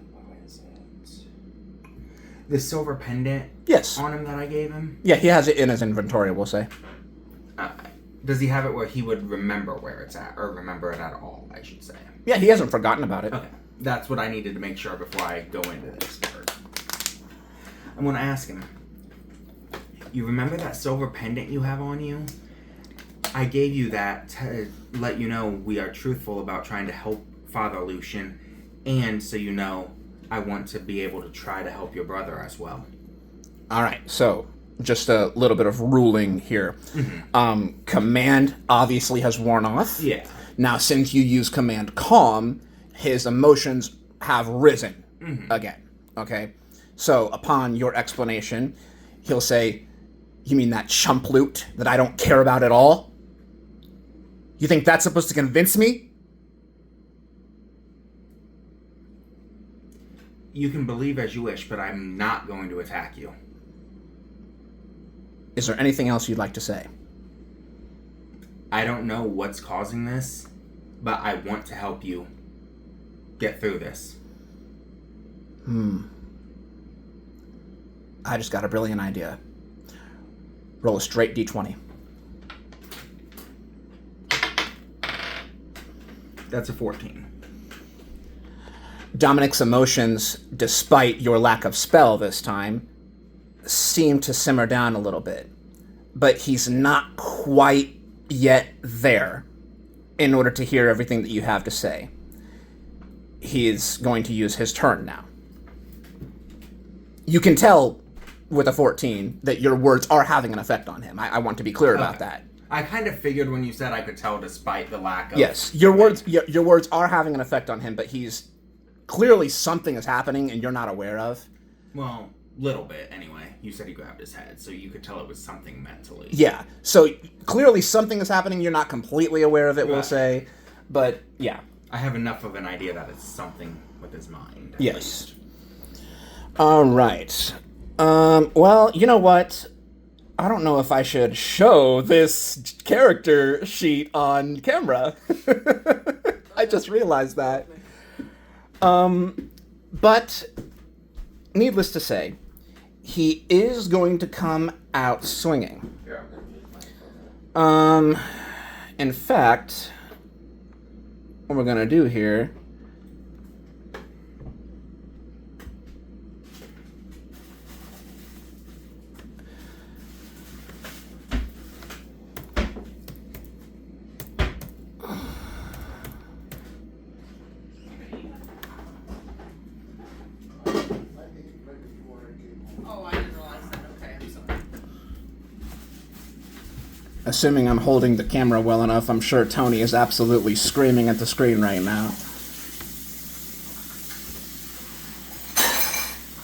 The silver pendant Yes. on him that I gave him? Yeah, he has it in his inventory, we'll say. Does he have it where he would remember where it's at? Or remember it at all, I should say. Yeah, he hasn't forgotten about it. Okay. That's what I needed to make sure before I go into this part. I'm going to ask him. You remember that silver pendant you have on you? I gave you that to let you know we are truthful about trying to help Father Lucian. And so you know, I want to be able to try to help your brother as well. All right, so just a little bit of ruling here. Mm-hmm. Command obviously has worn off. Yeah. Now, since you use Command Calm, his emotions have risen again. Okay? So, upon your explanation, he'll say, "You mean that chump loot that I don't care about at all? You think that's supposed to convince me?" You can believe as you wish, but I'm not going to attack you. Is there anything else you'd like to say? I don't know what's causing this, but I want to help you get through this. I just got a brilliant idea. Roll a straight d20. That's a 14. Dominic's emotions, despite your lack of spell this time, seem to simmer down a little bit. But he's not quite yet there in order to hear everything that you have to say. He's going to use his turn now. You can tell with a 14 that your words are having an effect on him. I want to be clear about that. I kind of figured when you said I could tell despite the lack of... Yes, your words are having an effect on him, but he's... Clearly something is happening and you're not aware of. Well, little bit anyway. You said he grabbed his head, so you could tell it was something mentally. Yeah, so clearly something is happening. You're not completely aware of it, we'll Right. say. But, yeah. I have enough of an idea that it's something with his mind. At Yes. least. All right. Well, you know what? I don't know if I should show this character sheet on camera. I just realized that. But needless to say, he is going to come out swinging. In fact, what we're going to do here... Assuming I'm holding the camera well enough, I'm sure Tony is absolutely screaming at the screen right now.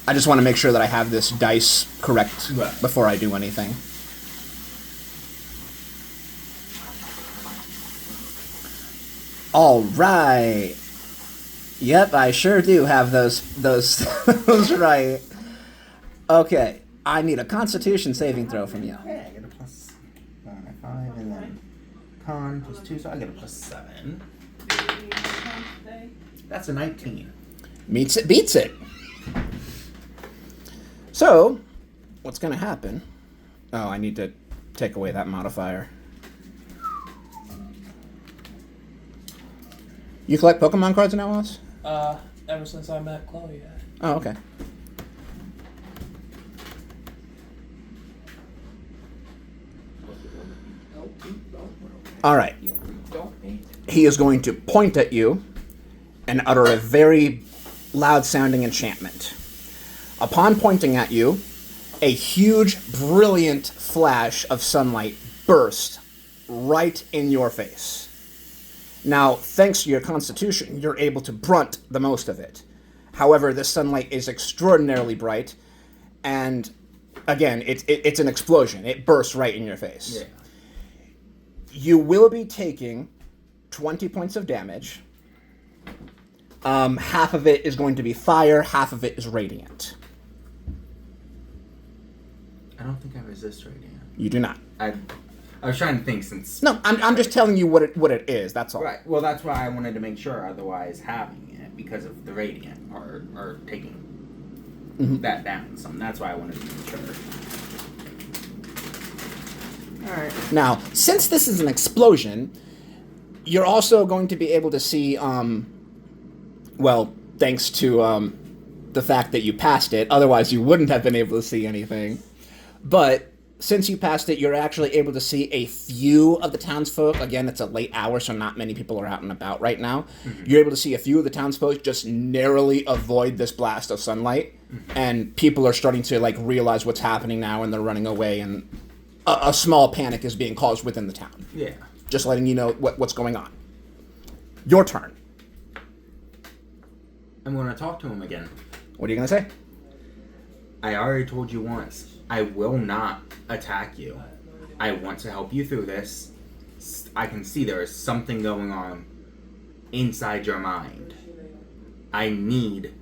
I just want to make sure that I have this dice correct before I do anything. All right. Yep, I sure do have those those right. Okay, I need a Constitution saving throw from you. Okay, I get a plus 5, and then con plus 2, so I get a plus 7. That's a 19. Meets it, beats it. So, what's going to happen... Oh, I need to take away that modifier. You collect Pokemon cards now, Alice? Ever since I met Chloe, yeah. Oh, okay. All right. He is going to point at you and utter a very loud-sounding enchantment. Upon pointing at you, a huge, brilliant flash of sunlight burst right in your face. Now, thanks to your constitution, you're able to brunt the most of it. However, this sunlight is extraordinarily bright, and again, it's an explosion. It bursts right in your face. Yeah. You will be taking 20 points of damage. Half of it is going to be fire, half of it is radiant. I don't think I resist radiant. You do not. I was trying to think since. No, I'm just telling you what it is, that's all. Right. Well, that's why I wanted to make sure. Otherwise, having it because of the radiant or taking that down some. That's why I wanted to make sure. All right. Now, since this is an explosion, you're also going to be able to see, well, thanks to the fact that you passed it, otherwise you wouldn't have been able to see anything. But since you passed it, you're actually able to see a few of the townsfolk. Again, it's a late hour, so not many people are out and about right now. You're able to see a few of the townsfolk just narrowly avoid this blast of sunlight, and people are starting to like realize what's happening now, and they're running away, and a small panic is being caused within the town. Yeah. Just letting you know what's going on. Your turn. I'm going to talk to him again. What are you going to say? I already told you once. I will not attack you. I want to help you through this. I can see there is something going on inside your mind. I need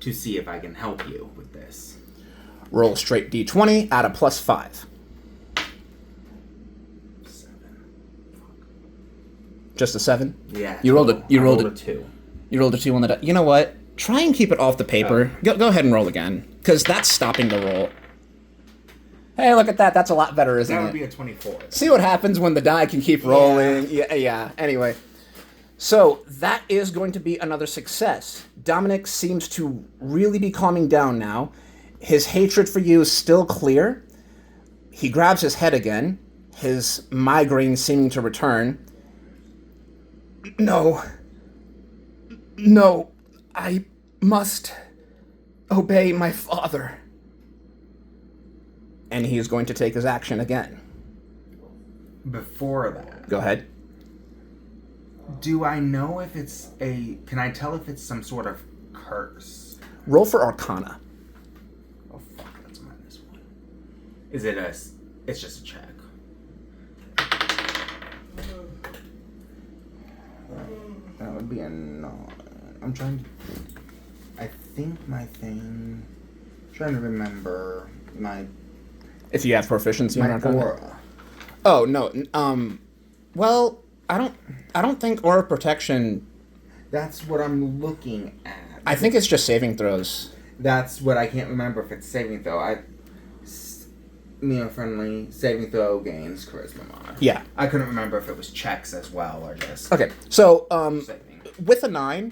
to see if I can help you with this. Roll a straight d20, add a +5. 7. Just a 7? Yeah. You rolled a I rolled a 2. You rolled a 2 on the die. You know what? Try and keep it off the paper. Go ahead and roll again, because that's stopping the roll. Hey, look at that. That's a lot better, isn't it? That would be a 24. See what happens when the die can keep rolling. Yeah. Anyway. So, that is going to be another success. Dominic seems to really be calming down now. His hatred for you is still clear. He grabs his head again, his migraine seeming to return. No, I must obey my father. And he is going to take his action again. Before that, Go ahead. do I know if it's can I tell if it's some sort of curse? Roll for Arcana. Oh fuck, that's -1. Is it it's just a check. That would be a 9. I'm trying to, I think my thing, trying to remember my If you have proficiency in Arcana. aura. Oh, no. Well, I don't think Aura Protection... That's what I'm looking at. I think it's just saving throws. That's what I can't remember if it's saving throw. Friendly saving throw gains charisma mod. Yeah. I couldn't remember if it was checks as well or just Okay, so, saving. with a 9,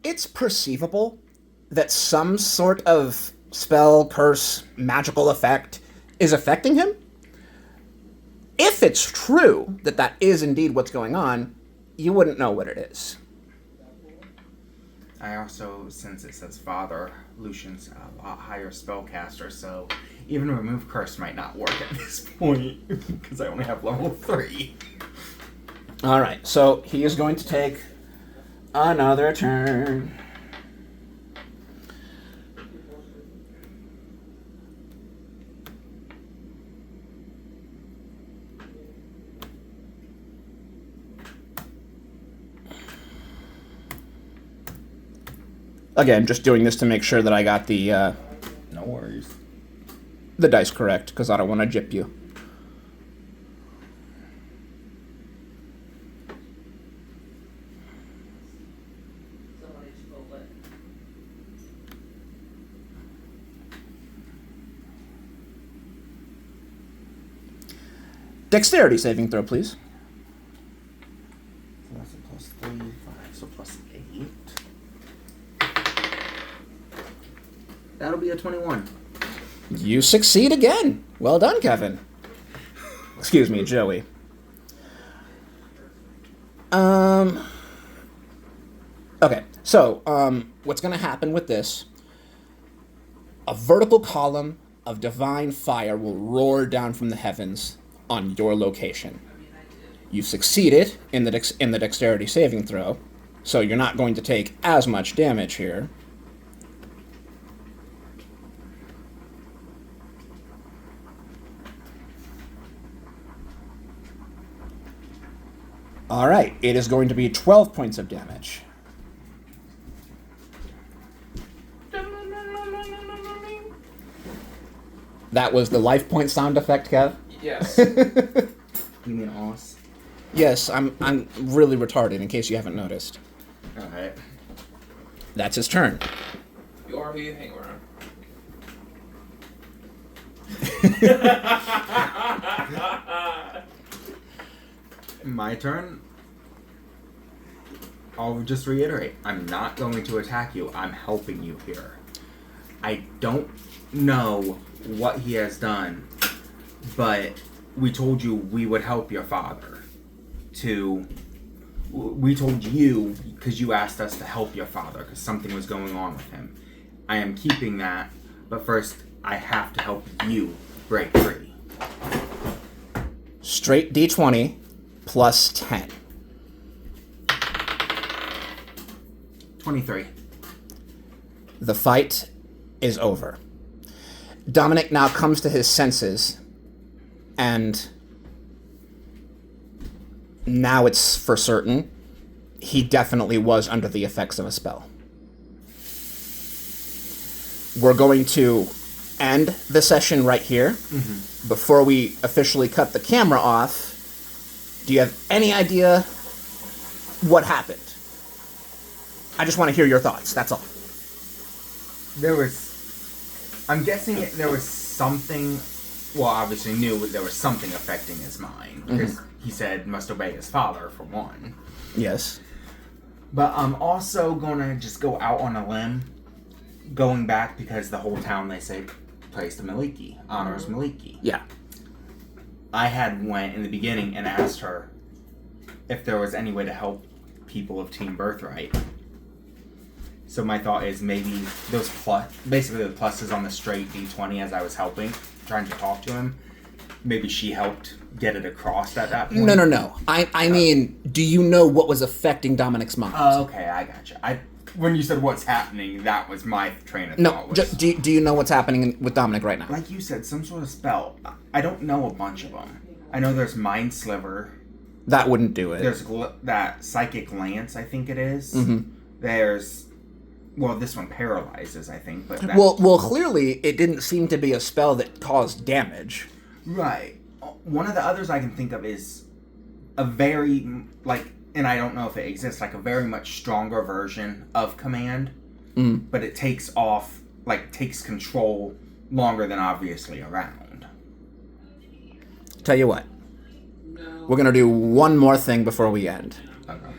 it's perceivable that some sort of spell, curse, magical effect is affecting him. If it's true that that is indeed what's going on, you wouldn't know what it is. I also, since it says father, Lucian's a lot higher spellcaster, so even remove curse might not work at this point because I only have level 3. All right, so he is going to take another turn. Again, just doing this to make sure that I got the No worries. the dice correct, because I don't want to gyp you. Dexterity saving throw, please. So that's a +3, 5, so +8. That'll be a 21. You succeed again. Well done, Kevin. Excuse me, Joey. Okay, so, what's going to happen with this, a vertical column of divine fire will roar down from the heavens on your location. You succeeded in the dexterity saving throw, so you're not going to take as much damage here. All right, it is going to be 12 points of damage. That was the life point sound effect, Kev? Yes. You mean os? Yes, I'm really retarded, in case you haven't noticed. Alright. That's his turn. You are who you hang around. My turn. I'll just reiterate. I'm not going to attack you. I'm helping you here. I don't know what he has done, but we told you we would help your father. We told you because you asked us to help your father because something was going on with him. I am keeping that, but first I have to help you break free. Straight d20 plus 10. 23. The fight is over. Dominic now comes to his senses, and now it's for certain. He definitely was under the effects of a spell. We're going to end the session right here. Mm-hmm. Before we officially cut the camera off, do you have any idea what happened? I just want to hear your thoughts, that's all. I'm guessing there was something, well, obviously knew there was something affecting his mind, because he said must obey his father, for one. Yes. But I'm also gonna just go out on a limb, going back, because the whole town, they say, prays to Maliki, honors Maliki. Yeah. I had went in the beginning and asked her if there was any way to help people of Team Birthright. So my thought is maybe those basically the pluses on the straight D20 as I was helping, trying to talk to him, maybe she helped get it across at that point. No. I mean, do you know what was affecting Dominic's mind? Okay, I gotcha. When you said what's happening, that was my train of No, thought. do you know what's happening with Dominic right now? Like you said, some sort of spell. I don't know a bunch of them. I know there's Mind Sliver. That wouldn't do it. There's that Psychic Lance, I think it is. Mm-hmm. There's... Well, this one paralyzes, I think, but... Well, clearly, it didn't seem to be a spell that caused damage. Right. One of the others I can think of is a very, and I don't know if it exists, like a very much stronger version of Command, but it takes control longer than obviously around. Tell you what. We're going to do one more thing before we end. Okay.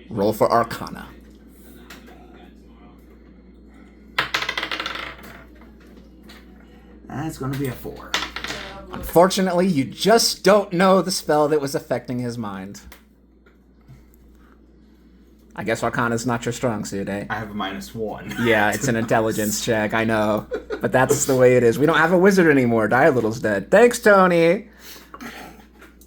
Roll for Arcana. That's going to be a 4. Unfortunately, you just don't know the spell that was affecting his mind. I guess Arcana's not your strong suit, eh? I have a -1. Yeah, it's an intelligence check, I know. But that's the way it is. We don't have a wizard anymore. Dialittle's dead. Thanks, Tony!